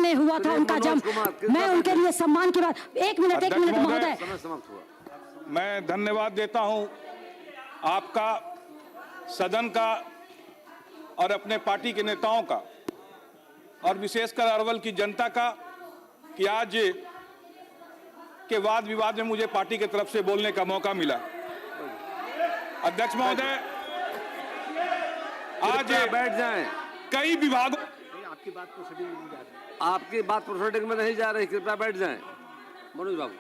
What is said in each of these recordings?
में हुआ था उनका जन्म। मैं उनके लिए सम्मान की बात। एक मिनट महोदय, मैं धन्यवाद देता हूं आपका, सदन का और अपने पार्टी के नेताओं का और विशेषकर अरवल की जनता का कि आज के वाद विवाद में मुझे पार्टी की तरफ से बोलने का मौका मिला। अध्यक्ष महोदय, आज बैठ जाएं। कई विभागों, आपकी बात प्रोसीडिंग में नहीं जा रही, कृपया बैठ जाएं। मनोज बाबू,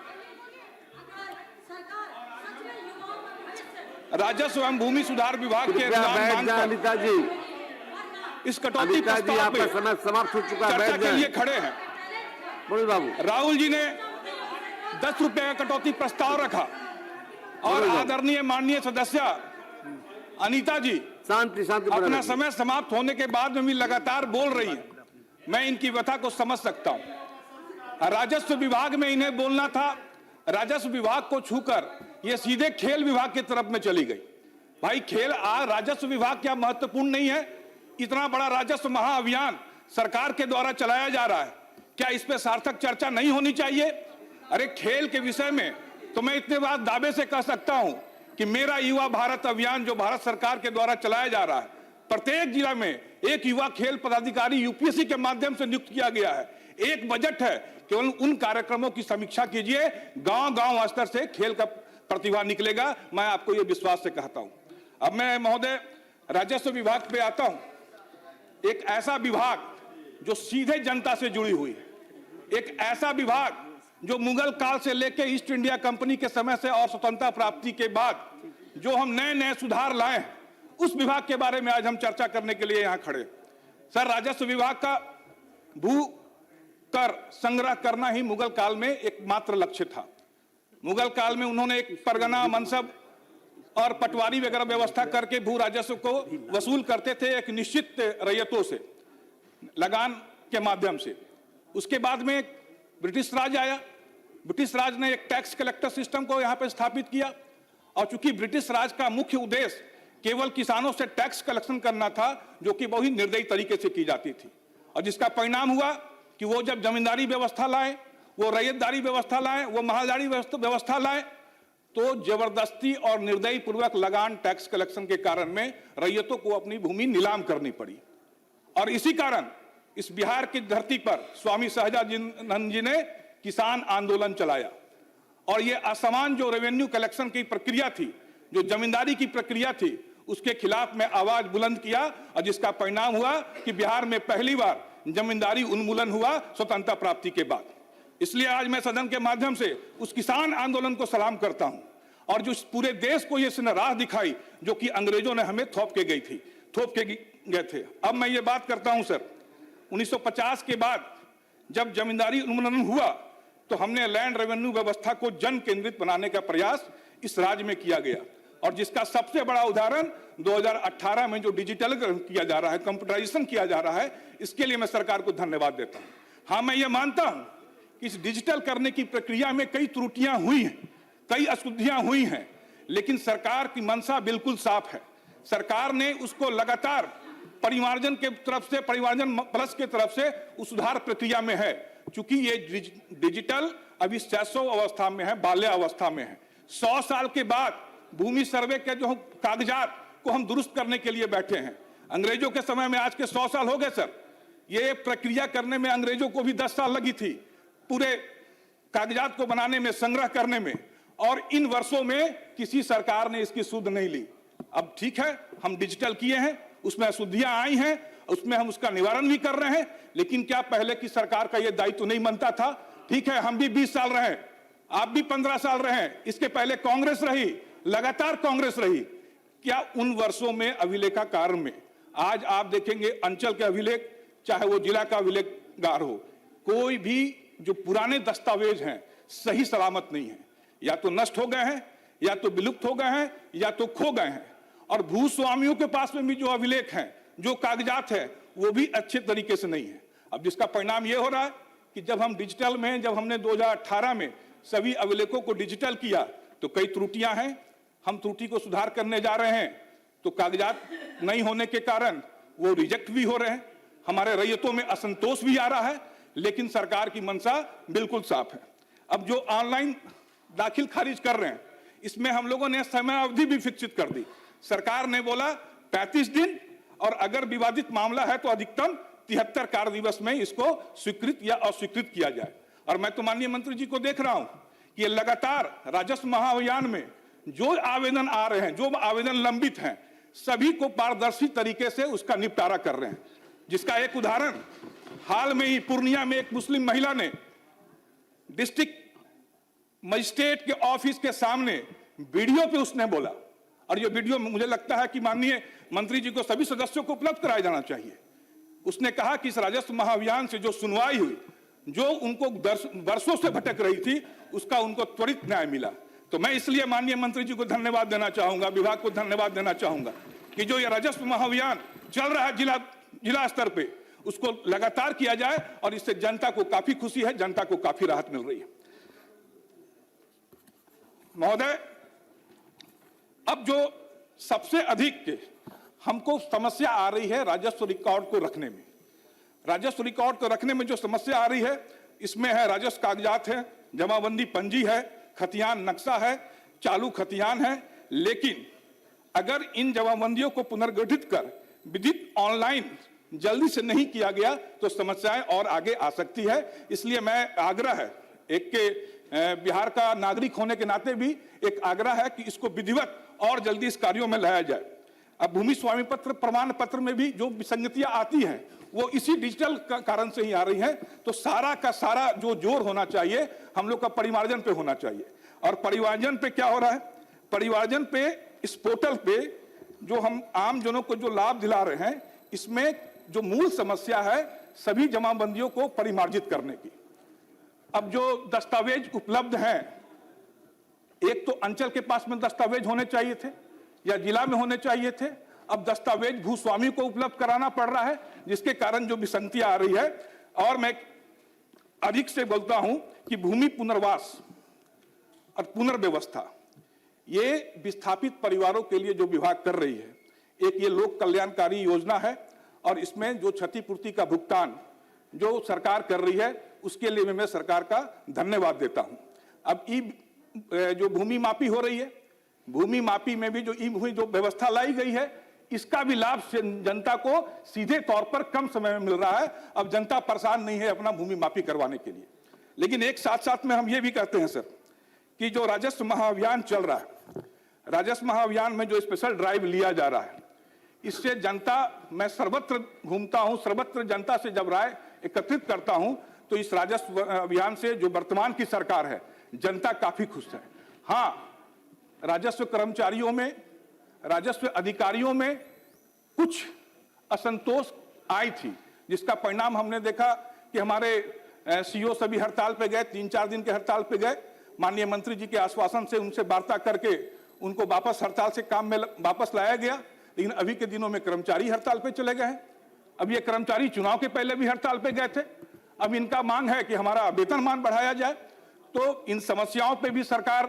राजस्व एवं भूमि सुधार विभाग के अनिता जी, इस कटौती प्रस्ताव आपका समय समाप्त हो चुका है, चर्चा के लिए खड़े हैं। मनोज बाबू, राहुल जी ने 10 रुपए का कटौती प्रस्ताव रखा और आदरणीय माननीय सदस्य अनीता जी शांति अपना समय समाप्त होने के बाद में भी लगातार बोल रही है। मैं इनकी व्यथा को समझ सकता हूं। राजस्व विभाग में इन्हें बोलना था, राजस्व विभाग को छूकर ये सीधे खेल विभाग की तरफ में चली गई। भाई खेल राजस्व विभाग क्या महत्वपूर्ण नहीं है? इतना बड़ा राजस्व महाअभियान सरकार के द्वारा चलाया जा रहा है, क्या इस पे सार्थक चर्चा नहीं होनी चाहिए? अरे खेल के विषय में तो मैं इतने बात दावे से कह सकता हूं कि मेरा युवा भारत अभियान जो भारत सरकार के द्वारा चलाया जा रहा है, प्रत्येक जिला में एक युवा खेल पदाधिकारी यूपीएससी के माध्यम से नियुक्त किया गया है। एक बजट है, केवल उन कार्यक्रमों की समीक्षा कीजिए, गांव-गांव स्तर से खेल का प्रतिभा निकलेगा। मैं आपको यह विश्वास से कहता हूं। अब मैं महोदय राजस्व विभाग पे आता हूं। एक ऐसा विभाग जो सीधे जनता से जुड़ी हुई है, एक ऐसा विभाग जो मुगल काल से लेकर ईस्ट इंडिया कंपनी के समय से और स्वतंत्रता प्राप्ति के बाद जो हम नए नए सुधार लाए हैं, उस विभाग के बारे में आज हम चर्चा करने के लिए यहां खड़े। सर, राजस्व विभाग का भू कर संग्रह करना ही मुगल काल में एकमात्र लक्ष्य था। मुगल काल में उन्होंने एक परगना, मनसब और पटवारी वगैरह व्यवस्था करके भू राजस्व को वसूल करते थे एक निश्चित रैयतों से, लगान के माध्यम से। उसके बाद में ब्रिटिश राज आया। ब्रिटिश राज ने एक टैक्स कलेक्टर सिस्टम को यहां पर स्थापित किया और चूंकि ब्रिटिश राज का मुख्य उद्देश्य केवल किसानों से टैक्स कलेक्शन करना था, जो कि बहुत ही निर्दयी तरीके से की जाती थी, और जिसका परिणाम हुआ कि वो जब जमींदारी व्यवस्था लाए, वो रैयतदारी व्यवस्था लाए, वो महाजनी व्यवस्था लाए, तो जबरदस्ती और निर्दयी पूर्वक लगान टैक्स कलेक्शन के कारण में रैयतों को अपनी भूमि नीलाम करनी पड़ी। और इसी कारण इस बिहार की धरती पर स्वामी सहजानंद जी ने किसान आंदोलन चलाया और ये असमान जो रेवेन्यू कलेक्शन की प्रक्रिया थी, जो जमींदारी की प्रक्रिया थी, उसके खिलाफ में आवाज बुलंद किया और जिसका परिणाम हुआ कि बिहार में पहली बार जमींदारी उन्मूलन हुआ स्वतंत्रता प्राप्ति के बाद। इसलिए आज मैं सदन के माध्यम से उस किसान आंदोलन को सलाम करता हूं और जो पूरे देश को ये राह दिखाई जो कि अंग्रेजों ने हमें थोप के गए थे। अब मैं ये बात करता हूं सर, 1950 के बाद जब जमींदारी उन्मूलन हुआ तो हमने लैंड रेवेन्यू व्यवस्था को जन केंद्रित बनाने का प्रयास इस राज्य में किया गया और जिसका सबसे बड़ा उदाहरण 2018 में जो डिजिटलीकरण किया जा रहा है, कंप्यूटराइजेशन किया जा रहा है, इसके लिए मैं सरकार को धन्यवाद देता हूं। हाँ, मैं ये मानता हूं कि इस डिजिटल करने की प्रक्रिया में कई त्रुटियां हुई हैं, कई अशुद्धियां हुई हैं, लेकिन सरकार की मंशा बिल्कुल साफ है। सरकार ने उसको लगातार परिमार्जन के तरफ से, परिमार्जन प्लस के तरफ से उस सुधार प्रक्रिया में है। चूंकि ये डिजिटल अभी शैशव अवस्था में है, बाल्य अवस्था में है। 100 साल के बाद भूमि सर्वे के जो कागजात को हम दुरुस्त करने के लिए बैठे हैं। अंग्रेजों के समय में आज के 100 साल हो गए सर। ये प्रक्रिया करने में अंग्रेजों को भी 10 साल लगी थी, पूरे कागजात को बनाने में, संग्रह करने में, और इन वर्षों में किसी सरकार ने इसकी सुध नहीं ली। अब ठीक है, हम डिजिटल किए हैं, उसमें अशुद्धियां आई हैं, उसमें हम उसका निवारण भी कर रहे हैं, लेकिन क्या पहले की सरकार का यह दायित्व नहीं बनता था? ठीक है, हम भी 20 साल रहे, आप भी 15 साल रहे, इसके पहले कांग्रेस रही, लगातार कांग्रेस रही। क्या उन वर्षों में अभिलेखाकार में आज आप देखेंगे अंचल के अभिलेख, चाहे वो जिला का अभिलेखगार हो, कोई भी जो पुराने दस्तावेज हैं सही सलामत नहीं है, या तो नष्ट हो गए हैं, या तो विलुप्त हो गए हैं, या तो खो गए हैं। और भूस्वामियों के पास में भी जो अभिलेख हैं, जो कागजात है, वो भी अच्छे तरीके से नहीं है। अब जिसका परिणाम ये हो रहा है कि जब हम डिजिटल में, जब हमने 2018 में सभी अभिलेखों को डिजिटल किया तो कई त्रुटियां हैं, हम त्रुटि को सुधार करने जा रहे हैं, तो कागजात नहीं होने के कारण वो रिजेक्ट भी हो रहे हैं, हमारे रैयतों में असंतोष भी आ रहा है। लेकिन सरकार की मंशा बिल्कुल साफ है। अब जो ऑनलाइन दाखिल खारिज कर रहे हैं, इसमें हम लोगों ने समय अवधि भी फिक्सित कर दी। सरकार ने बोला 35 दिन, और अगर विवादित मामला है तो अधिकतम 73 कार्य दिवस में इसको स्वीकृत या अस्वीकृत किया जाए। और मैं तो माननीय मंत्री जी को देख रहा हूं कि ये लगातार राजस्व महाअभियान में जो आवेदन आ रहे हैं, जो आवेदन लंबित हैं, सभी को पारदर्शी तरीके से उसका निपटारा कर रहे हैं। जिसका एक उदाहरण हाल में ही पूर्णिया में एक मुस्लिम महिला ने डिस्ट्रिक्ट मजिस्ट्रेट के ऑफिस के सामने वीडियो पे उसने बोला, और ये वीडियो मुझे लगता है कि माननीय मंत्री जी को सभी सदस्यों को उपलब्ध कराया जाना चाहिए। उसने कहा कि इस राजस्व महाअभियान से जो सुनवाई हुई, जो उनको वर्षों से भटक रही थी, उसका उनको त्वरित न्याय मिला। तो मैं इसलिए माननीय मंत्री जी को धन्यवाद देना चाहूंगा, विभाग को धन्यवाद देना चाहूंगा कि जो ये राजस्व महाअभियान चल रहा है जिला स्तर पे, उसको लगातार किया जाए, और इससे जनता को काफी खुशी है, जनता को काफी राहत मिल रही है। महोदय, अब जो सबसे अधिक हमको समस्या आ रही है राजस्व रिकॉर्ड को रखने में, राजस्व रिकॉर्ड को रखने में जो समस्या आ रही है, इसमें है राजस्व कागजात है, जमाबंदी पंजी है, खतियान नक्शा है, चालू खतियान है। लेकिन अगर इन जमाबंदियों को पुनर्गठित कर विधिक ऑनलाइन जल्दी से नहीं किया गया तो समस्याएं और आगे आ सकती है। इसलिए मैं आग्रह है, एक के बिहार का नागरिक होने के नाते भी एक आग्रह है कि इसको विधिवत और जल्दी इस कार्यों में लाया जाए। अब भूमि स्वामी पत्र प्रमाण पत्र में भी जो विसंगतियां आती हैं, वो इसी डिजिटल कारण से ही आ रही है। तो सारा का सारा जो जोर होना चाहिए हम लोग का परिमार्जन पे होना चाहिए। और परिमार्जन पे क्या हो रहा है, परिमार्जन पे इस पोर्टल पे जो हम आम जनों को जो लाभ दिला रहे हैं, इसमें जो मूल समस्या है सभी जमाबंदियों को परिमार्जित करने की। अब जो दस्तावेज उपलब्ध हैं, एक तो अंचल के पास में दस्तावेज होने चाहिए थे या जिला में होने चाहिए थे, अब दस्तावेज भूस्वामी को उपलब्ध कराना पड़ रहा है, जिसके कारण जो विसंगतियां आ रही है। और मैं अधिक से बोलता हूं कि भूमि पुनर्वास और पुनर्व्यवस्था, ये विस्थापित परिवारों के लिए जो विभाग कर रही है, एक ये लोक कल्याणकारी योजना है, और इसमें जो क्षतिपूर्ति का भुगतान जो सरकार कर रही है, उसके लिए मैं सरकार का धन्यवाद देता हूं। अब जो भूमि मापी हो रही है, भूमि मापी में भी जो भूमि जो व्यवस्था लाई गई है, इसका भी लाभ जनता को सीधे तौर पर कम समय में मिल रहा है। अब जनता परेशान नहीं है अपना भूमि मापी करवाने के लिए। लेकिन एक साथ साथ में हम ये भी कहते हैं सर कि जो राजस्व महाअभियान चल रहा है, राजस्व महाअभियान में जो स्पेशल ड्राइव लिया जा रहा है, इससे जनता, मैं सर्वत्र घूमता हूं, सर्वत्र जनता से जब राय एकत्रित करता हूं, तो इस राजस्व अभियान से जो वर्तमान की सरकार है, जनता काफी खुश है। हाँ, राजस्व कर्मचारियों में, राजस्व अधिकारियों में कुछ असंतोष आई थी, जिसका परिणाम हमने देखा कि हमारे सीओ सभी हड़ताल पे गए, 3-4 दिन के हड़ताल पे गए। माननीय मंत्री जी के आश्वासन से उनसे वार्ता करके उनको वापस हड़ताल से काम में वापस लाया गया। लेकिन अभी के दिनों में कर्मचारी हड़ताल पे चले गए हैं। अब ये कर्मचारी चुनाव के पहले भी हड़ताल पे गए थे। अब इनका मांग है कि हमारा वेतनमान बढ़ाया जाए। तो इन समस्याओं पे भी सरकार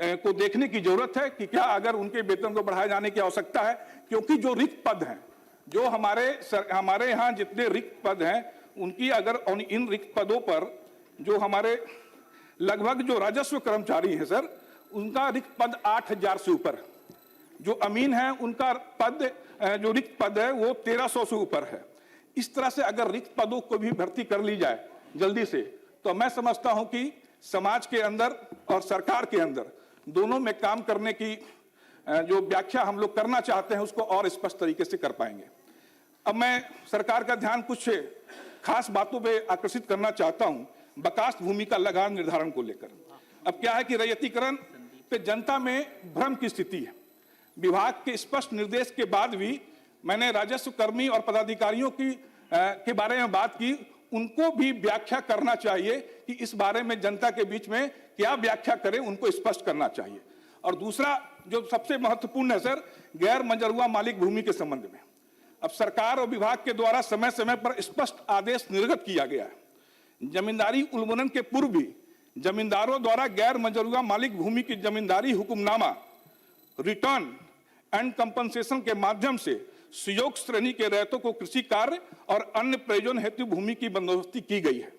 को देखने की जरूरत है कि क्या अगर उनके वेतन को बढ़ाए जाने की आवश्यकता है, क्योंकि जो रिक्त पद हैं, जो हमारे यहाँ जितने रिक्त पद हैं, उनकी अगर इन रिक्त पदों पर जो हमारे लगभग जो राजस्व कर्मचारी हैं सर, उनका रिक्त पद 8000 से ऊपर है। जो अमीन है उनका पद, जो रिक्त पद है वो 1300 से ऊपर है। इस तरह से अगर रिक्त पदों को भी भर्ती कर ली जाए जल्दी से, तो मैं समझता हूं कि समाज के अंदर और सरकार के अंदर दोनों में काम करने की जो व्याख्या हम लोग करना चाहते हैं, उसको और स्पष्ट तरीके से कर पाएंगे। अब मैं सरकार का ध्यान कुछ खास बातों पे आकर्षित करना चाहता हूं, बकास्त भूमि का लगान निर्धारण को लेकर। अब क्या है कि रैयतीकरण पे जनता में भ्रम की स्थिति है। विभाग के स्पष्ट निर्देश के बाद भी मैंने राजस्व कर्मी और पदाधिकारियों के बारे में बात की, उनको भी व्याख्या करना चाहिए कि इस बारे में जनता के बीच में क्या व्याख्या करें, उनको स्पष्ट करना चाहिए। और दूसरा जो सबसे महत्वपूर्ण है सर, गैर मंजरूआ मालिक भूमि के संबंध में अब सरकार और विभाग के द्वारा समय समय पर स्पष्ट आदेश निर्गत किया गया है। जमींदारी उन्मूलन के पूर्व भी जमींदारों द्वारा गैर मंजरूआ मालिक भूमि की जमींदारी हुक्मनामा, रिटर्न एंड कंपनसेशन के माध्यम से सुयोग श्रेणी के रैयतों को कृषि कार्य और अन्य प्रयोजन हेतु भूमि की बंदोबस्ती की गई है।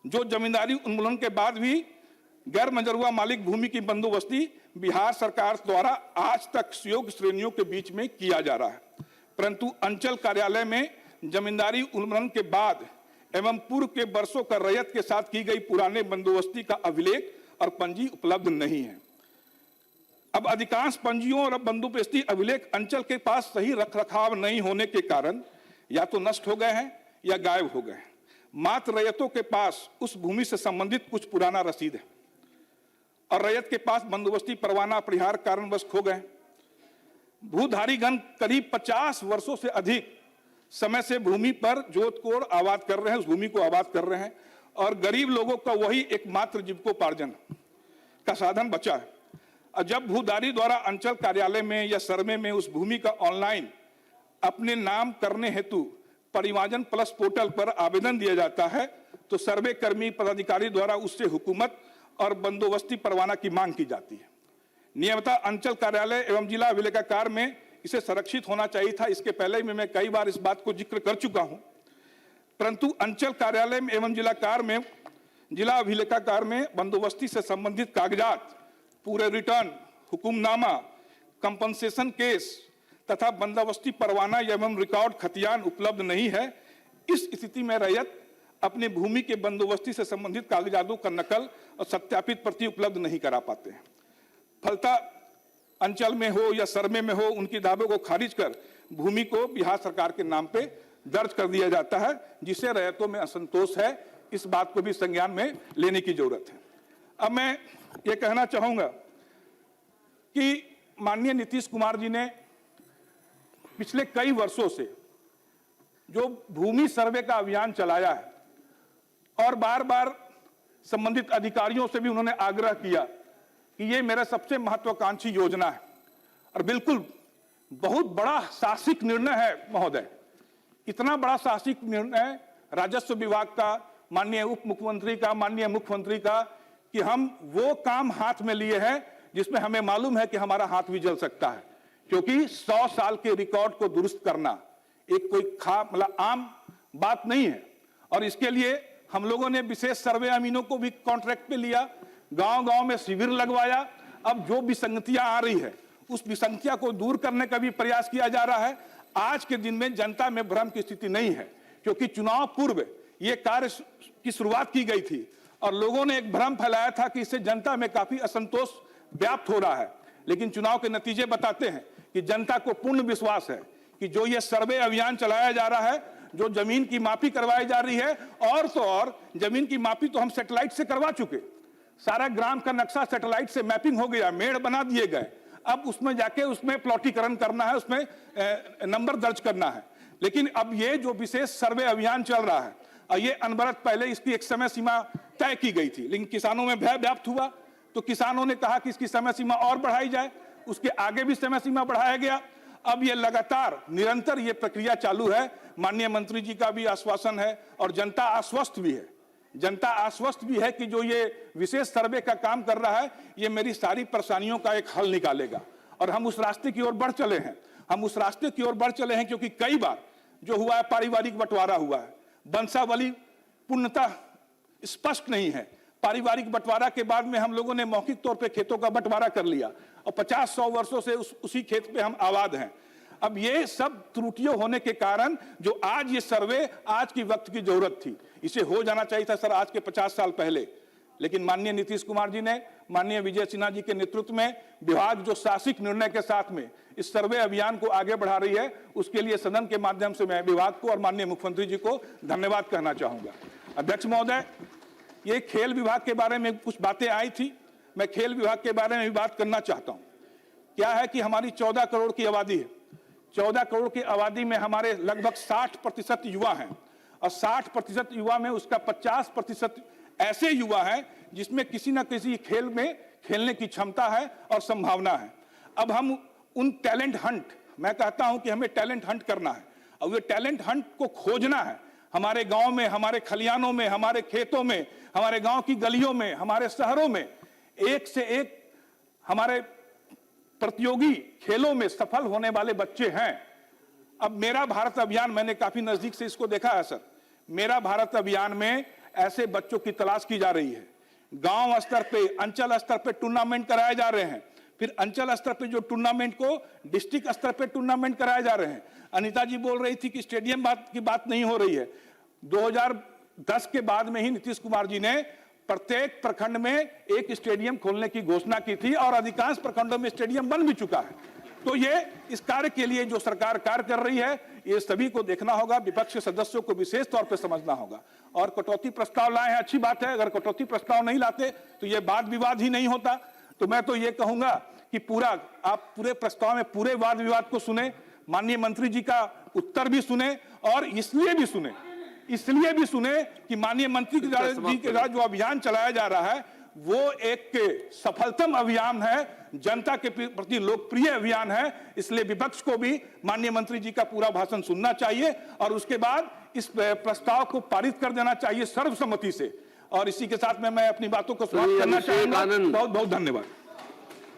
जो जमींदारी उन्मूलन के बाद भी गैर मंजरूआ मालिक भूमि की बंदोबस्ती बिहार सरकार द्वारा आज तक योग्य श्रेणियों के बीच में किया जा रहा है, परंतु अंचल कार्यालय में जमींदारी उन्मूलन के बाद एवं पूर्व के वर्षों का रैयत के साथ की गई पुराने बंदोबस्ती का अभिलेख और पंजी उपलब्ध नहीं है। अब अधिकांश पंजियों और बंदोबस्ती अभिलेख अंचल के पास सही रखरखाव नहीं होने के कारण या तो नष्ट हो गए हैं या गायब हो गए हैं। मात्र रैयतों के पास उस भूमि से संबंधित कुछ पुराना रसीद है और रैयत के पास बंदोबस्ती परवाना अपरिहार कारणवश खो गए। भूधारीगण करीब 50 वर्षों से अधिक समय से भूमि पर जोत कोड़ आबाद कर रहे हैं, उस भूमि को आबाद कर रहे हैं और गरीब लोगों का वही एकमात्र जीविकोपार्जन का साधन बचा है। और जब भूधारी द्वारा अंचल कार्यालय में या सर्वे में उस भूमि का ऑनलाइन अपने नाम करने हेतु परिवाजन प्लस पोर्टल पर आवेदन दिया जाता है तो सर्वे कर्मी पदाधिकारी द्वारा उससे हुकूमत और बंदोबस्ती परवाना की मांग की जाती है। नियमतः अंचल कार्यालय एवं जिला अभिलेखागार में इसे संरक्षित होना चाहिए था। इसके पहले भी मैं कई बार इस बात को जिक्र कर चुका हूं, परंतु अंचल कार्यालय में एवं जिला अभिलेखागार में बंदोबस्ती से संबंधित कागजात, पूरे रिटर्न, हुकुमनामा, कंपनसेशन केस तथा बंदोबस्ती परवाना एवं रिकॉर्ड खतियान उपलब्ध नहीं है। इस स्थिति में रैयत अपने भूमि के बंदोबस्ती से संबंधित कागजातों का नकल और सत्यापित प्रति उपलब्ध नहीं करा पाते हैं। फलतः अंचल में हो या सर्वे में हो, उनकी दावों को खारिज कर भूमि को बिहार सरकार के नाम पे दर्ज कर दिया जाता है, जिससे रैयतों में असंतोष है। इस बात को भी संज्ञान में लेने की जरूरत है। अब मैं ये कहना चाहूंगा कि माननीय नीतीश कुमार जी ने पिछले कई वर्षों से जो भूमि सर्वे का अभियान चलाया है और बार बार संबंधित अधिकारियों से भी उन्होंने आग्रह किया कि ये मेरा सबसे महत्वाकांक्षी योजना है और बिल्कुल बहुत बड़ा साहसिक निर्णय है महोदय। इतना बड़ा साहसिक निर्णय राजस्व विभाग का, माननीय उप मुख्यमंत्री का, माननीय मुख्यमंत्री का, कि हम वो काम हाथ में लिए हैं जिसमें हमें मालूम है कि हमारा हाथ भी जल सकता है, क्योंकि 100 साल के रिकॉर्ड को दुरुस्त करना एक कोई मतलब आम बात नहीं है। और इसके लिए हम लोगों ने विशेष सर्वे अमीनों को भी कॉन्ट्रैक्ट पे लिया, गांव-गांव में शिविर लगवाया। अब जो विसंगतियां आ रही है उस विसंगतियां को दूर करने का भी प्रयास किया जा रहा है। आज के दिन में जनता में भ्रम की स्थिति नहीं है, क्योंकि चुनाव पूर्व ये कार्य की शुरुआत की गई थी और लोगों ने एक भ्रम फैलाया था कि इससे जनता में काफी असंतोष व्याप्त हो रहा है। लेकिन चुनाव के नतीजे बताते हैं कि जनता को पूर्ण विश्वास है कि जो ये सर्वे अभियान चलाया जा रहा है, जो जमीन की मापी करवाई जा रही है, और तो और जमीन की मापी तो हम सैटेलाइट से करवा चुके, सारा ग्राम का नक्शा सैटेलाइट से मैपिंग हो गया, मेड़ बना दिए गए। अब उसमें जाके उसमें प्लॉटीकरण करना है, उसमें नंबर दर्ज करना है। लेकिन अब ये जो विशेष सर्वे अभियान चल रहा है, और ये अनवरत पहले इसकी एक समय सीमा तय की गई थी, लेकिन किसानों में भय व्याप्त हुआ तो किसानों ने कहा कि इसकी समय सीमा और बढ़ाई जाए। उसके आगे भी समय सीमा बढ़ाया गया। अब ये लगातार निरंतर ये प्रक्रिया चालू है। माननीय मंत्री जी का भी आश्वासन है और जनता आश्वस्त भी है। जनता आश्वस्त भी है कि जो ये विशेष सर्वे का काम कर रहा है, ये मेरी सारी परेशानियों का एक हल निकालेगा। और हम उस रास्ते की ओर बढ़ चले हैं। हम उस रास्ते की ओर बढ़ चले हैं क्योंकि कई बार जो हुआ है, पारिवारिक बंटवारा हुआ है, वंशावली पूर्णतः स्पष्ट नहीं है। पारिवारिक बंटवारा के बाद में हम लोगों ने मौखिक तौर पे खेतों का बंटवारा कर लिया और 50-100 वर्षों से उसी खेत पे हम आबाद हैं। अब ये सब त्रुटियों होने के कारण जो आज ये सर्वे आज की वक्त की जरूरत थी, इसे हो जाना चाहिए था सर आज के 50 साल पहले। लेकिन माननीय नीतीश कुमार जी ने, माननीय विजय सिन्हा जी के नेतृत्व में विभाग जो साहसिक निर्णय के साथ में इस सर्वे अभियान को आगे बढ़ा रही है, उसके लिए सदन के माध्यम से मैं विभाग को और माननीय मुख्यमंत्री जी को धन्यवाद कहना चाहूंगा। अध्यक्ष महोदय, ये खेल विभाग के बारे में कुछ बातें आई थी, मैं खेल विभाग के बारे में भी बात करना चाहता हूं। क्या है कि हमारी 14 करोड़ की आबादी है। 14 करोड़ की आबादी में हमारे लगभग 60% युवा हैं और 60% युवा में उसका 50% ऐसे युवा हैं जिसमें किसी न किसी खेल में खेलने की क्षमता है और संभावना है। अब हम उन टैलेंट हंट, मैं कहता हूं कि हमें टैलेंट हंट करना है और ये टैलेंट हंट को खोजना है हमारे गांव में, हमारे खलियानों में, हमारे खेतों में, हमारे गांव की गलियों में, हमारे शहरों में। एक से एक हमारे प्रतियोगी खेलों में सफल होने वाले बच्चे हैं। अब मेरा भारत अभियान, मैंने काफी नजदीक से इसको देखा है सर। मेरा भारत अभियान में ऐसे बच्चों की तलाश की जा रही है। गांव स्तर पे, अंचल स्तर पे टूर्नामेंट कराए जा रहे हैं, फिर अंचल स्तर पे जो टूर्नामेंट को डिस्ट्रिक्ट स्तर पे टूर्नामेंट कराए जा रहे हैं। अनीता जी बोल रही थी कि स्टेडियम की बात नहीं हो रही है। 2010 के बाद में ही नीतीश कुमार जी ने प्रत्येक प्रखंड में एक स्टेडियम खोलने की घोषणा की थी और अधिकांश प्रखंडों में स्टेडियम बन भी चुका है। तो ये इस कार्य के लिए जो सरकार कार्य कर रही है, ये सभी को देखना होगा, विपक्ष के सदस्यों को विशेष तौर पे समझना होगा। और कटौती प्रस्ताव लाए हैं, अच्छी बात है। अगर कटौती प्रस्ताव नहीं लाते तो ये वाद विवाद ही नहीं होता। तो मैं तो ये कहूंगा कि आप पूरे प्रस्ताव में पूरे वाद विवाद को सुने, माननीय मंत्री जी का उत्तर भी सुने, और इसलिए भी सुने कि माननीय मंत्री जी के द्वारा जो अभियान चलाया जा रहा है वो एक सफलतम अभियान है, जनता के प्रति लोकप्रिय अभियान है। इसलिए विपक्ष को भी माननीय मंत्री जी का पूरा भाषण सुनना चाहिए और उसके बाद इस प्रस्ताव को पारित कर देना चाहिए सर्वसम्मति से। और इसी के साथ में मैं अपनी बातों को समाप्त करना चाहूंगा। बहुत बहुत धन्यवाद।